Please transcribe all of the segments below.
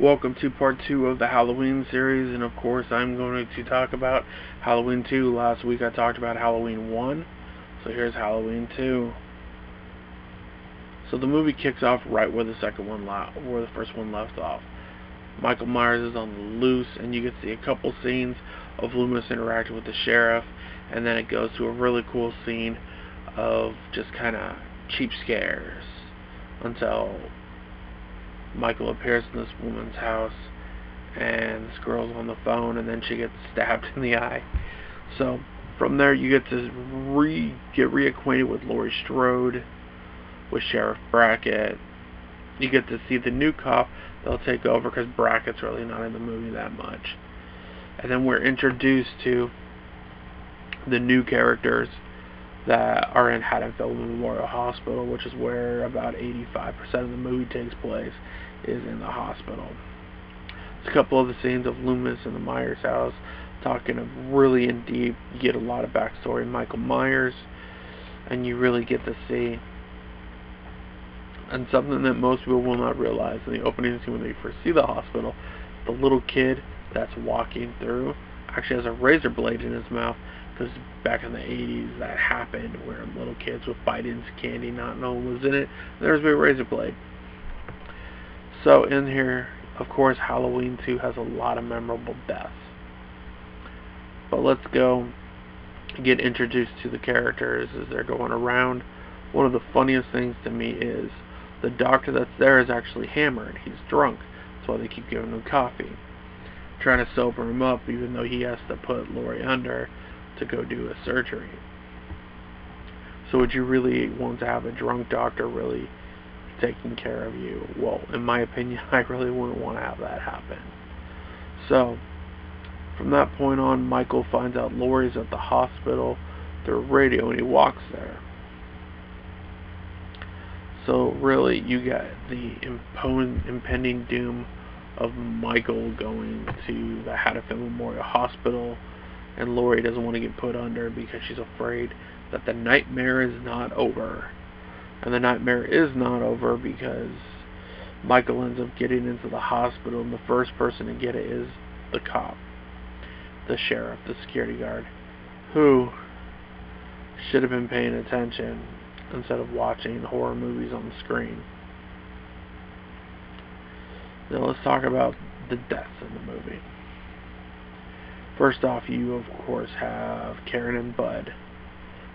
Welcome to part 2 of the Halloween series, and of course I'm going to talk about Halloween 2. Last week I talked about Halloween 1, so here's Halloween 2. So the movie kicks off right where the first one left off. Michael Myers is on the loose, and you get to see a couple scenes of Loomis interacting with the sheriff, and then it goes to a really cool scene of just kind of cheap scares until Michael appears in this woman's house, and this girl's on the phone, and then she gets stabbed in the eye. So from there, you get to get reacquainted with Laurie Strode, with Sheriff Brackett. You get to see the new cop that'll take over because Brackett's really not in the movie that much. And then we're introduced to the new characters that are in Haddonfield Memorial Hospital, which is where about 85% of the movie takes place, is in the hospital. There's a couple of the scenes of Loomis in the Myers house, talking really in deep. You get a lot of backstory of Michael Myers, and you really get to see, and something that most people will not realize in the opening scene when they first see the hospital, the little kid that's walking through actually has a razor blade in his mouth, because back in the 80s that happened where little kids would bite into candy not knowing what was in it. There's a razor blade. So in here, of course, Halloween 2 has a lot of memorable deaths. But let's go get introduced to the characters as they're going around. One of the funniest things to me is the doctor that's there is actually hammered. He's drunk. That's why they keep giving him coffee, trying to sober him up, even though he has to put Laurie under to go do a surgery. So would you really want to have a drunk doctor really taking care of you? Well, in my opinion, I really wouldn't want to have that happen. So from that point on, Michael finds out Laurie's at the hospital through radio, and he walks there. So really, you got the impending doom of Michael going to the Haddonfield Memorial Hospital, and Laurie doesn't want to get put under because she's afraid that the nightmare is not over. And the nightmare is not over because Michael ends up getting into the hospital, and the first person to get it is the cop, the sheriff, the security guard, who should have been paying attention instead of watching horror movies on the screen. Now let's talk about the deaths in the movie. First off, you of course have Karen and Bud.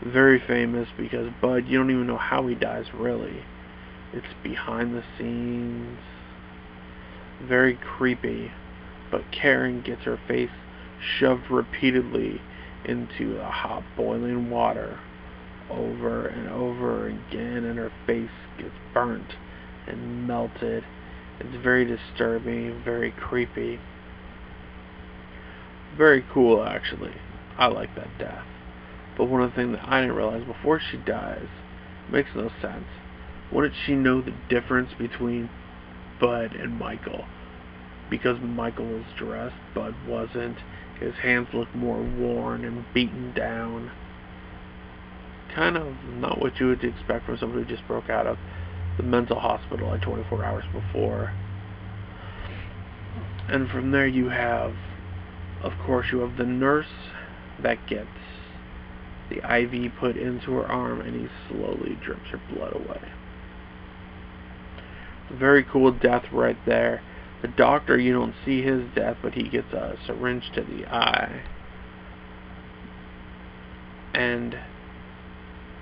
Very famous because Bud, you don't even know how he dies really. It's behind the scenes, very creepy. But Karen gets her face shoved repeatedly into the hot boiling water over and over again, and her face gets burnt and melted. It's very disturbing, very creepy. Very cool, actually. I like that death. But one of the things that I didn't realize before she dies, makes no sense. Wouldn't she know the difference between Bud and Michael? Because Michael was dressed, Bud wasn't. His hands looked more worn and beaten down. Kind of not what you would expect from somebody who just broke out of the mental hospital like 24 hours before. And from there you have, of course, you have the nurse that gets the IV put into her arm, and he slowly drips her blood away. Very cool death right there. The doctor, you don't see his death, but he gets a syringe to the eye. And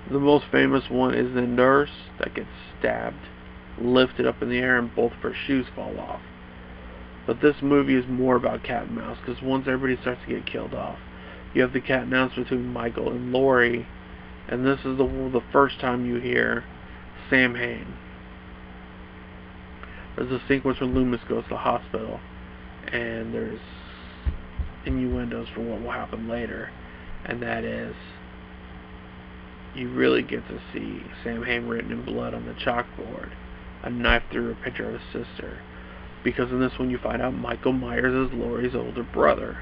the most famous one is the nurse that gets stabbed, lifted up in the air, and both of her shoes fall off. But this movie is more about cat and mouse, because once everybody starts to get killed off, you have the cat and mouse between Michael and Laurie, and this is the first time you hear Sam Hain. There's a sequence when Loomis goes to the hospital, and there's innuendos for what will happen later, and that is, you really get to see Sam Hain written in blood on the chalkboard, a knife through a picture of his sister, because in this one you find out Michael Myers is Laurie's older brother.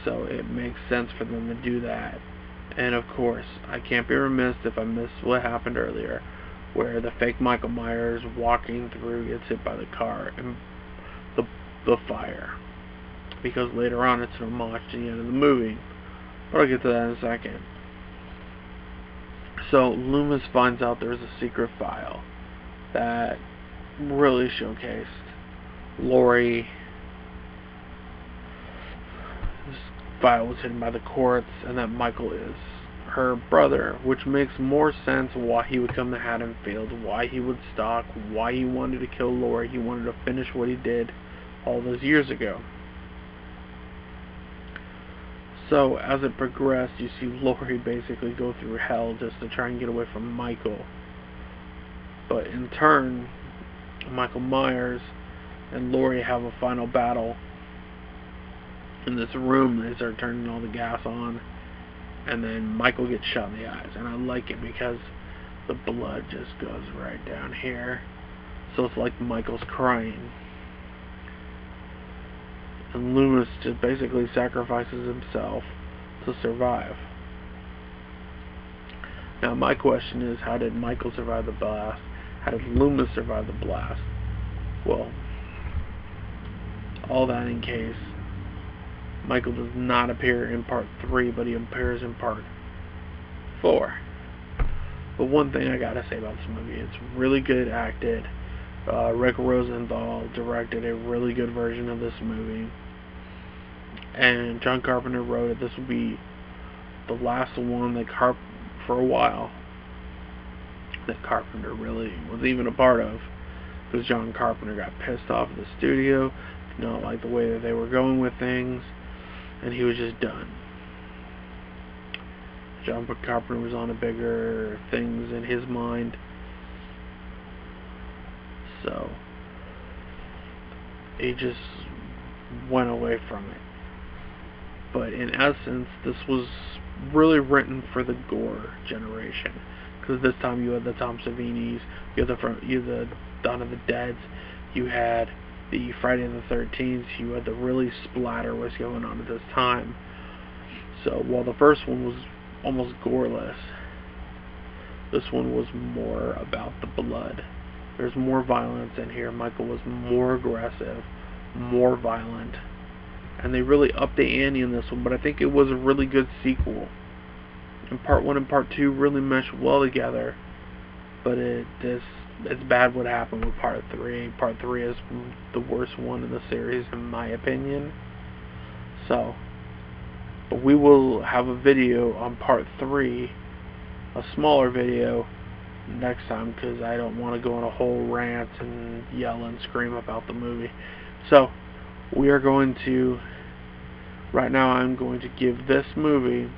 So it makes sense for them to do that. And of course, I can't be remiss if I miss what happened earlier, where the fake Michael Myers walking through gets hit by the car and the the fire, because later on it's an homage to the end of the movie. But I'll get to that in a second. So Loomis finds out there's a secret file that really showcased Lori. This file was hidden by the courts, and that Michael is her brother, which makes more sense why he would come to Haddonfield, why he would stalk, why he wanted to kill Lori. He wanted to finish what he did all those years ago. So as it progressed, you see Lori basically go through hell just to try and get away from Michael. But in turn, Michael Myers and Lori have a final battle in this room. They start turning all the gas on, and then Michael gets shot in the eyes. And I like it because the blood just goes right down here, so it's like Michael's crying. And Loomis just basically sacrifices himself to survive. Now my question is, how did Michael survive the blast? How did Loomis survive the blast? Well, all that in case Michael does not appear in part 3, but he appears in part 4. But one thing I gotta say about this movie, it's really good acted. Rick Rosenthal directed a really good version of this movie, and John Carpenter wrote it. This will be the last one that for a while that Carpenter really was even a part of, because John Carpenter got pissed off at the studio, did not like the way that they were going with things, and he was just done. John Carpenter was on to bigger things in his mind. So he just went away from it. But in essence, this was really written for the gore generation, because this time you had the Tom Savinis, you had the Dawn of the Deads, you had the Friday the 13th, you had the really splatter was going on at this time. So while the first one was almost goreless, this one was more about the blood. There's more violence in here. Michael was more aggressive, more violent, and they really upped the ante in this one. But I think it was a really good sequel. And part 1 and part 2 really meshed well together. But it's bad what happened with part 3. Part 3 is the worst one in the series, in my opinion. So, but we will have a video on part 3, a smaller video, next time, because I don't want to go on a whole rant and yell and scream about the movie. So we are going to, right now I'm going to give this movie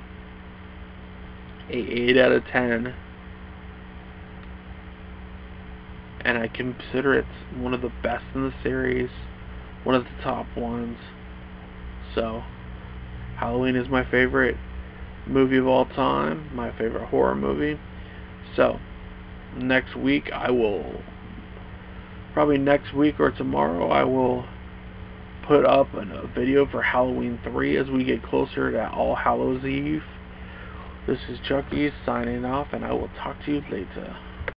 a 8 out of 10, and I consider it one of the best in the series, one of the top ones. So Halloween is my favorite movie of all time, my favorite horror movie. So next week probably next week or tomorrow, I will put up a video for Halloween 3 as we get closer to All Hallows Eve. This is Chucky signing off, and I will talk to you later.